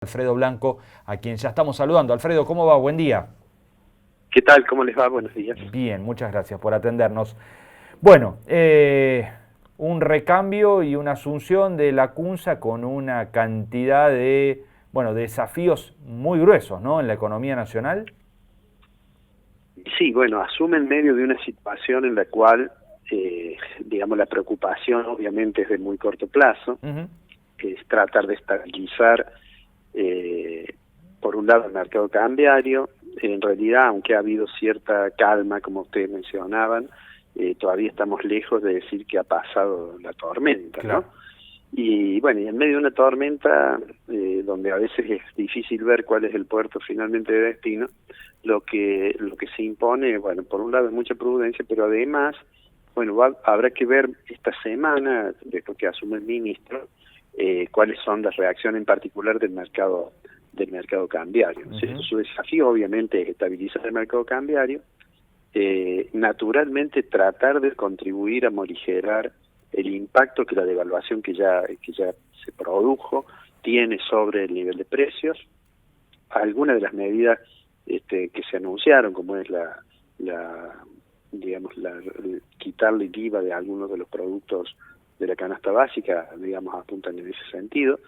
Alfredo Blanco, a quien ya estamos saludando. Alfredo, ¿cómo va? Buen día. ¿Qué tal? ¿Cómo les va? Buenos días. Bien, muchas gracias por atendernos. Bueno, un recambio y una asunción de la CUNSA con una cantidad de, desafíos muy gruesos, ¿no?, en la economía nacional. Sí, bueno, asume en medio de una situación en la cual, digamos, la preocupación obviamente es de muy corto plazo, que es tratar de estabilizar, por un lado, el mercado cambiario. En realidad, aunque ha habido cierta calma, como ustedes mencionaban, todavía estamos lejos de decir que ha pasado la tormenta, Claro. ¿no? Y bueno, y en medio de una tormenta, donde a veces es difícil ver cuál es el puerto finalmente de destino, lo que se impone, bueno, por un lado es mucha prudencia, pero además, bueno, habrá que ver esta semana, después que asume el ministro, cuáles son las reacciones en particular del mercado cambiario. Su desafío obviamente es estabilizar el mercado cambiario, naturalmente tratar de contribuir a morigerar el impacto que la devaluación que ya se produjo tiene sobre el nivel de precios. Algunas de las medidas que se anunciaron, como es quitarle el IVA de algunos de los productos de la canasta básica, digamos, apuntan en ese sentido,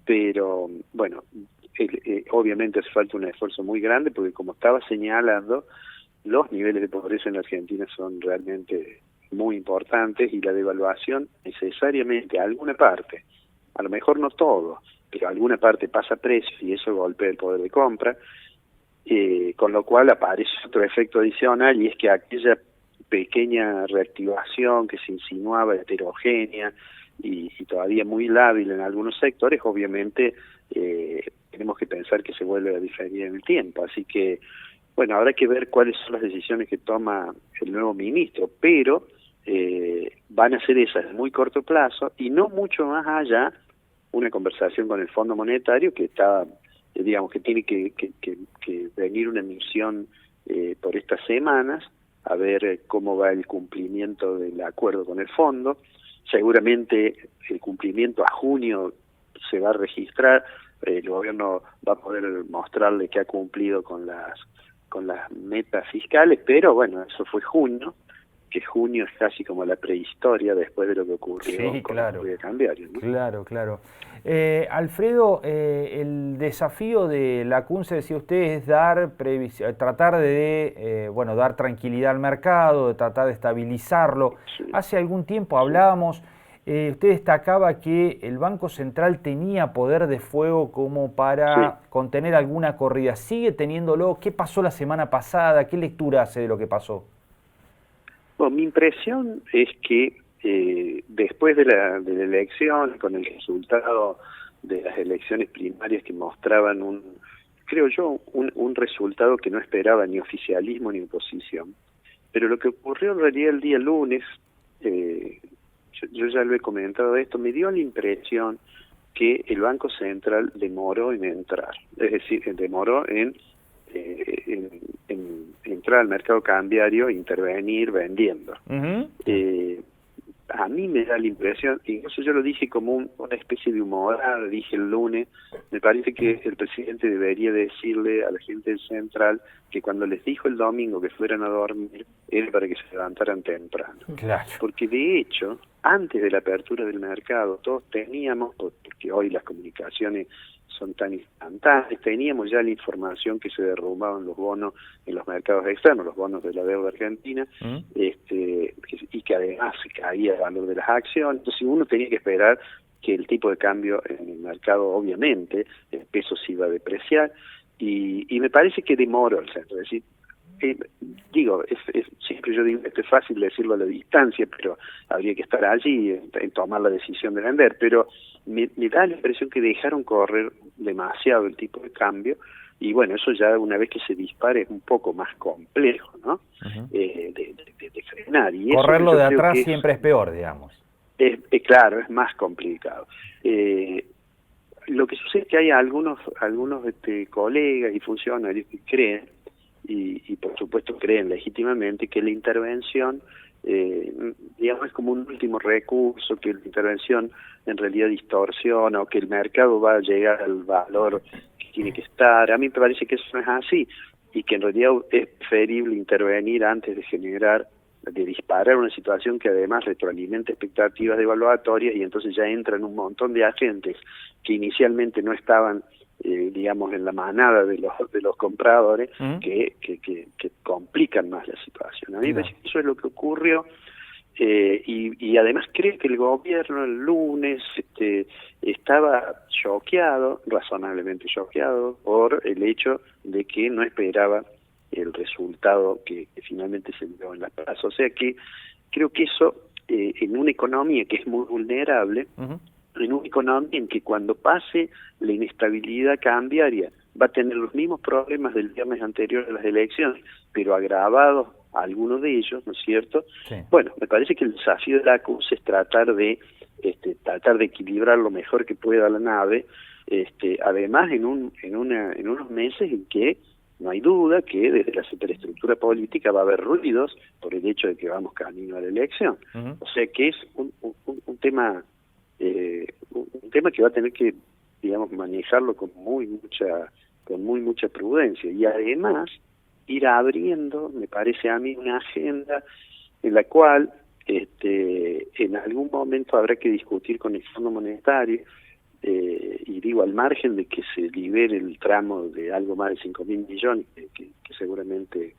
pero bueno, obviamente hace falta un esfuerzo muy grande, porque como estaba señalando, los niveles de pobreza en la Argentina son realmente muy importantes, y la devaluación necesariamente, alguna parte, a lo mejor no todo, pero alguna parte pasa precios y eso golpea el poder de compra, con lo cual aparece otro efecto adicional, y es que aquella pequeña reactivación que se insinuaba heterogénea y todavía muy lábil en algunos sectores, obviamente tenemos que pensar que se vuelve a diferir en el tiempo. Así que, bueno, habrá que ver cuáles son las decisiones que toma el nuevo ministro, pero van a ser esas de muy corto plazo y no mucho más allá. Una conversación con el Fondo Monetario que está, digamos, que tiene que venir una misión por estas semanas, a ver cómo va el cumplimiento del acuerdo con el fondo. Seguramente el cumplimiento a junio se va a registrar, el gobierno va a poder mostrarle que ha cumplido con las metas fiscales, pero bueno, eso fue junio, que junio es casi como la prehistoria después de lo que ocurrió con la política cambiaria, ¿no? Claro. Alfredo, el desafío de la CUNSA, decía usted, es tratar de dar tranquilidad al mercado, de tratar de estabilizarlo. Sí. Hace algún tiempo hablábamos, usted destacaba que el Banco Central tenía poder de fuego como para contener alguna corrida. ¿Sigue teniéndolo? ¿Qué pasó la semana pasada? ¿Qué lectura hace de lo que pasó? Bueno, mi impresión es que después de la elección, con el resultado de las elecciones primarias que mostraban creo yo, un resultado que no esperaba ni oficialismo ni oposición, pero lo que ocurrió en realidad el día lunes, yo ya lo he comentado esto, me dio la impresión que el Banco Central demoró en entrar, es decir, demoró en entrar al mercado cambiario, intervenir vendiendo. A mí me da la impresión, incluso yo lo dije como una especie de humorada, dije el lunes, me parece que el presidente debería decirle a la gente del Central que cuando les dijo el domingo que fueran a dormir, era para que se levantaran temprano. Claro. Porque de hecho, antes de la apertura del mercado, todos teníamos, porque hoy las comunicaciones son tan instantáneas, teníamos ya la información que se derrumbaban los bonos en los mercados externos, los bonos de la deuda argentina, y que además se caía el valor de las acciones. Entonces uno tenía que esperar que el tipo de cambio en el mercado, obviamente, el peso se iba a depreciar, y me parece que demoró el centro. Es decir, siempre yo digo, esto es fácil decirlo a la distancia, pero habría que estar allí en tomar la decisión de vender, pero me da la impresión que dejaron correr demasiado el tipo de cambio, y bueno, eso ya una vez que se dispare es un poco más complejo, ¿no? De frenar. Y correrlo eso de creo atrás que siempre es peor, digamos. Claro, es más complicado. Lo que sucede es que hay algunos colegas y funcionarios que creen, y por supuesto creen legítimamente, que la intervención digamos, es como un último recurso, que la intervención en realidad distorsiona o que el mercado va a llegar al valor que tiene que estar. A mí me parece que eso no es así y que en realidad es preferible intervenir antes de disparar una situación que además retroalimenta expectativas devaluatorias y entonces ya entran un montón de agentes que inicialmente no estaban digamos en la manada de los compradores que complican más la situación. A mí me parece que eso es lo que ocurrió y además creo que el gobierno el lunes estaba choqueado, razonablemente choqueado por el hecho de que no esperaba el resultado que finalmente se dio en la plaza. O sea que creo que eso en una economía que es muy vulnerable, en una economía en que cuando pase la inestabilidad cambiaria va a tener los mismos problemas del viernes anterior a las elecciones, pero agravados algunos de ellos, ¿no es cierto? Sí. Bueno, me parece que el desafío de la CUS es tratar de equilibrar lo mejor que pueda la nave, además en unos meses en que no hay duda que desde la superestructura política va a haber ruidos por el hecho de que vamos camino a la elección. O sea que es un tema que va a tener que, digamos, manejarlo con muy mucha prudencia y además ir abriendo, me parece a mí, una agenda en la cual en algún momento habrá que discutir con el Fondo Monetario y digo al margen de que se libere el tramo de algo más de 5.000 millones que seguramente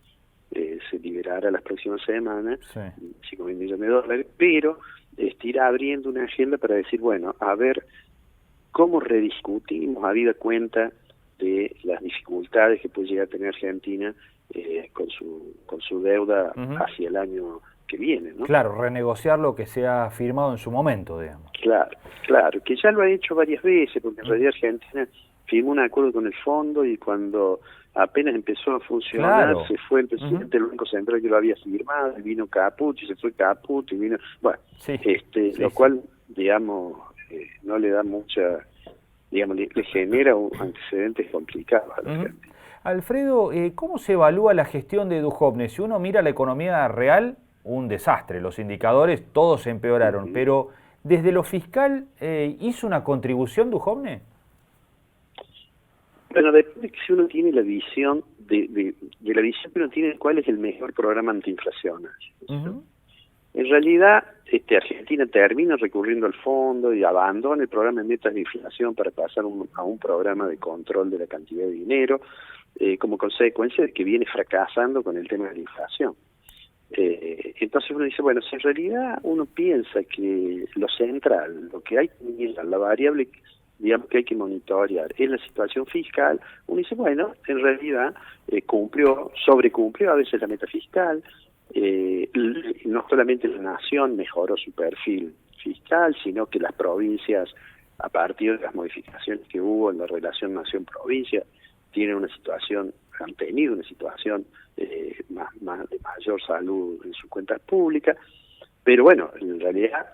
se liberará las próximas semanas, 5.000 millones de dólares, pero ir abriendo una agenda para decir, bueno, a ver cómo rediscutimos habida cuenta de las dificultades que puede llegar a tener Argentina con su deuda hacia el año que viene, ¿no? Claro, renegociar lo que se ha firmado en su momento, digamos. Claro, que ya lo ha hecho varias veces, porque en realidad Argentina firmó un acuerdo con el fondo y cuando apenas empezó a funcionar se fue el presidente del Banco Central que lo había firmado, y vino Caputo y se fue Caputo y vino, bueno, lo cual, digamos, no le da mucha, digamos, le genera antecedentes complicados a la Argentina. Alfredo, ¿cómo se evalúa la gestión de Duhovne? Si uno mira la economía real, un desastre, los indicadores todos se empeoraron, pero desde lo fiscal, ¿hizo una contribución Duhovne? Bueno, depende que si uno tiene la visión de la visión que uno tiene de cuál es el mejor programa antiinflacionario. En realidad, Argentina termina recurriendo al fondo y abandona el programa de metas de inflación para pasar a un programa de control de la cantidad de dinero, como consecuencia de que viene fracasando con el tema de la inflación. Entonces uno dice, bueno, si en realidad uno piensa que lo central, lo que hay que mirar, la variable, digamos, que hay que monitorear es la situación fiscal, uno dice, bueno, en realidad sobrecumplió a veces la meta fiscal, no solamente la nación mejoró su perfil fiscal, sino que las provincias, a partir de las modificaciones que hubo en la relación nación-provincia, han tenido una situación de mayor salud en sus cuentas públicas, pero bueno, en realidad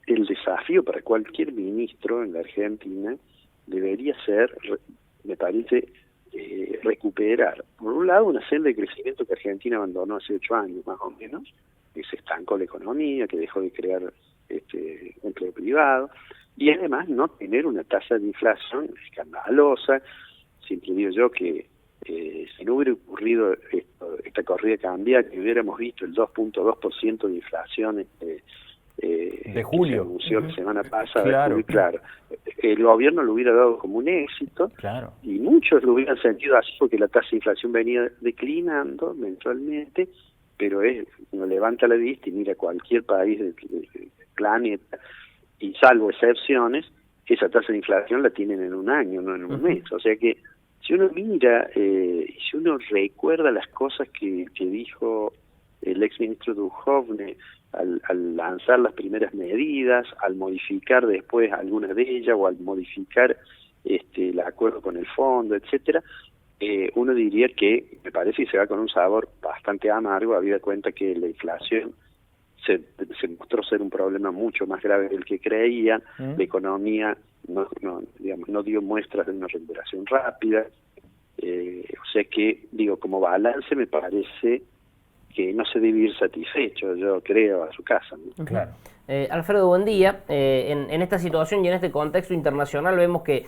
el desafío para cualquier ministro en la Argentina debería ser, me parece, recuperar, por un lado, una senda de crecimiento que Argentina abandonó hace 8 años más o menos, que se estancó la economía, que dejó de crear empleo privado, y además no tener una tasa de inflación escandalosa. Siempre digo yo que si no hubiera ocurrido esta corrida cambiaria, que hubiéramos visto el 2.2% de inflación de julio, que se anunció la semana pasada, claro, el gobierno lo hubiera dado como un éxito, y muchos lo hubieran sentido así porque la tasa de inflación venía declinando mensualmente, pero uno levanta la vista y mira cualquier país del planeta, y salvo excepciones, esa tasa de inflación la tienen en un año, no en un mes. O sea que si uno mira, si uno recuerda las cosas que dijo el exministro Duhovne al lanzar las primeras medidas, al modificar después algunas de ellas o al modificar el acuerdo con el fondo, etcétera, uno diría que me parece que se va con un sabor bastante amargo, habida cuenta que la inflación se mostró ser un problema mucho más grave del que creían, la economía no dio muestras de una recuperación rápida, o sea que, digo, como balance me parece que no se debe ir satisfecho, yo creo, a su casa, ¿no? Claro. Alfredo, buen día. En esta situación y en este contexto internacional vemos que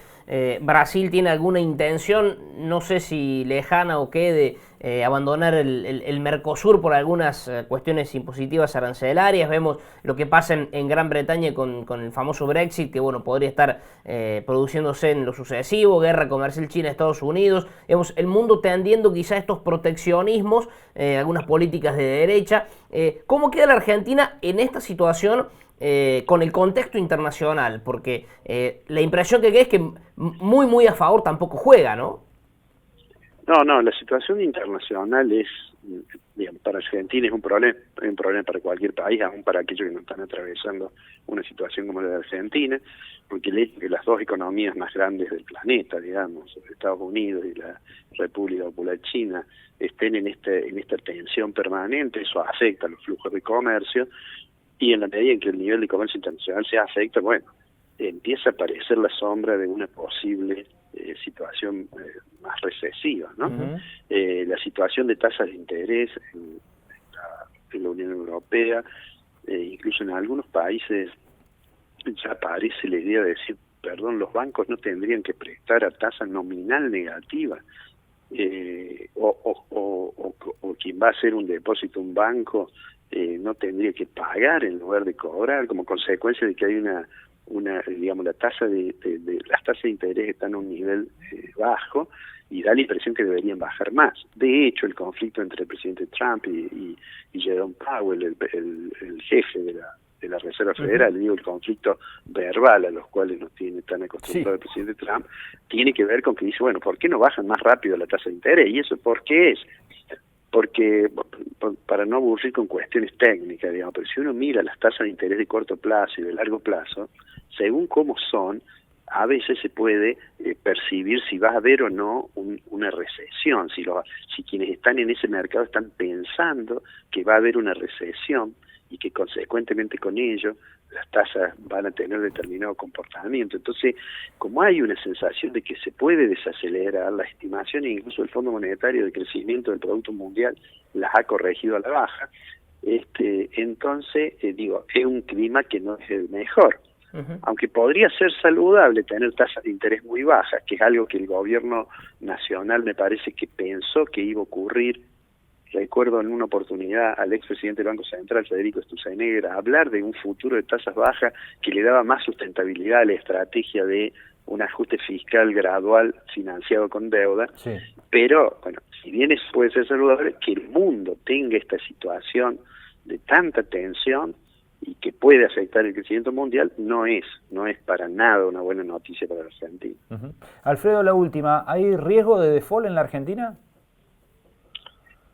Brasil tiene alguna intención, no sé si lejana o qué, de abandonar el Mercosur por algunas cuestiones impositivas arancelarias. Vemos lo que pasa en Gran Bretaña con el famoso Brexit, que bueno, podría estar produciéndose en lo sucesivo, guerra comercial China-Estados Unidos. Vemos el mundo tendiendo quizá a estos proteccionismos, algunas políticas de derecha. ¿Cómo queda la Argentina en esta situación con el contexto internacional? Porque la impresión que queda es que muy a favor tampoco juega, ¿no? No, la situación internacional es, digamos, para Argentina es un problema para cualquier país, aún para aquellos que no están atravesando una situación como la de Argentina, porque el hecho de que las dos economías más grandes del planeta, digamos, Estados Unidos y la República Popular China, estén en esta tensión permanente, eso afecta a los flujos de comercio, y en la medida en que el nivel de comercio internacional se afecta, bueno, empieza a aparecer la sombra de una posible situación más recesiva, ¿no? La situación de tasas de interés en la Unión Europea, incluso en algunos países ya aparece la idea de decir, perdón, los bancos no tendrían que prestar a tasa nominal negativa, o quien va a hacer un depósito a un banco no tendría que pagar en lugar de cobrar, como consecuencia de que hay una digamos, las tasas de interés están a un nivel bajo, y da la impresión que deberían bajar más. De hecho, el conflicto entre el presidente Trump y Jerome Powell, el jefe de la Reserva Federal, digo, el conflicto verbal a los cuales nos tiene tan acostumbrado el presidente Trump, tiene que ver con que dice, bueno, ¿por qué no bajan más rápido la tasa de interés? ¿Y eso por qué es? Porque, para no aburrir con cuestiones técnicas, digamos, pero si uno mira las tasas de interés de corto plazo y de largo plazo, según cómo son, a veces se puede percibir si va a haber o no una recesión, si quienes están en ese mercado están pensando que va a haber una recesión y que consecuentemente con ello las tasas van a tener determinado comportamiento. Entonces, como hay una sensación de que se puede desacelerar, las estimaciones, incluso el Fondo Monetario de Crecimiento del Producto Mundial las ha corregido a la baja, entonces, es un clima que no es el mejor. Aunque podría ser saludable tener tasas de interés muy bajas, que es algo que el gobierno nacional me parece que pensó que iba a ocurrir. Recuerdo en una oportunidad al expresidente del Banco Central, Federico Sturzenegger, hablar de un futuro de tasas bajas que le daba más sustentabilidad a la estrategia de un ajuste fiscal gradual financiado con deuda. Sí. Pero, bueno, si bien eso puede ser saludable, que el mundo tenga esta situación de tanta tensión y que puede afectar el crecimiento mundial, no es para nada una buena noticia para la Argentina. Alfredo, la última, ¿hay riesgo de default en la Argentina?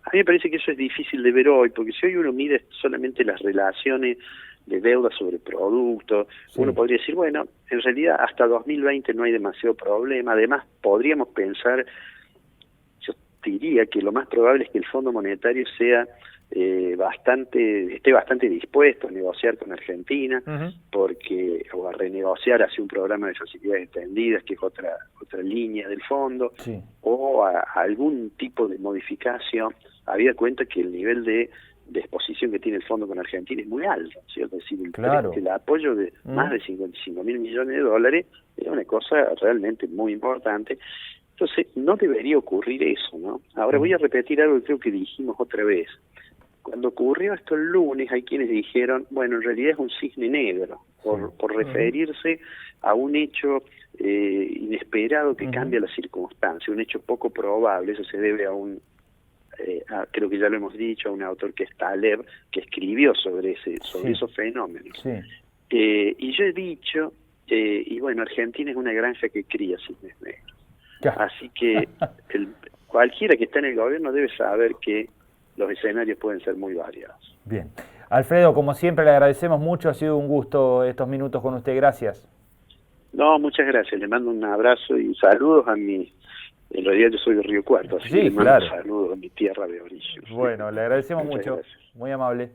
A mí me parece que eso es difícil de ver hoy, porque si hoy uno mira solamente las relaciones de deuda sobre productos, uno podría decir, bueno, en realidad hasta 2020 no hay demasiado problema. Además, podríamos pensar, yo diría que lo más probable es que el Fondo Monetario sea esté bastante dispuesto a negociar con Argentina, o a renegociar hacia un programa de facilidades extendidas, que es otra línea del fondo, o a algún tipo de modificación, habida cuenta que el nivel de exposición que tiene el fondo con Argentina es muy alto, ¿cierto? Es decir, el apoyo de más de 55.000 millones de dólares es una cosa realmente muy importante. Entonces, no debería ocurrir eso, ¿no? Ahora voy a repetir algo que creo que dijimos otra vez. Cuando ocurrió esto el lunes, hay quienes dijeron, bueno, en realidad es un cisne negro, por referirse a un hecho inesperado que cambia la circunstancia, un hecho poco probable. Eso se debe a creo que ya lo hemos dicho, a un autor que es Taleb, que escribió sobre esos fenómenos. Y yo he dicho, y bueno, Argentina es una granja que cría cisnes negros. Así que cualquiera que está en el gobierno debe saber que los escenarios pueden ser muy variados. Bien. Alfredo, como siempre, le agradecemos mucho. Ha sido un gusto estos minutos con usted. Gracias. No, muchas gracias. Le mando un abrazo y saludos a mi... En realidad yo soy de Río Cuarto, así que le mando saludos a mi tierra de origen. Bueno, le agradecemos mucho. Gracias. Muy amable.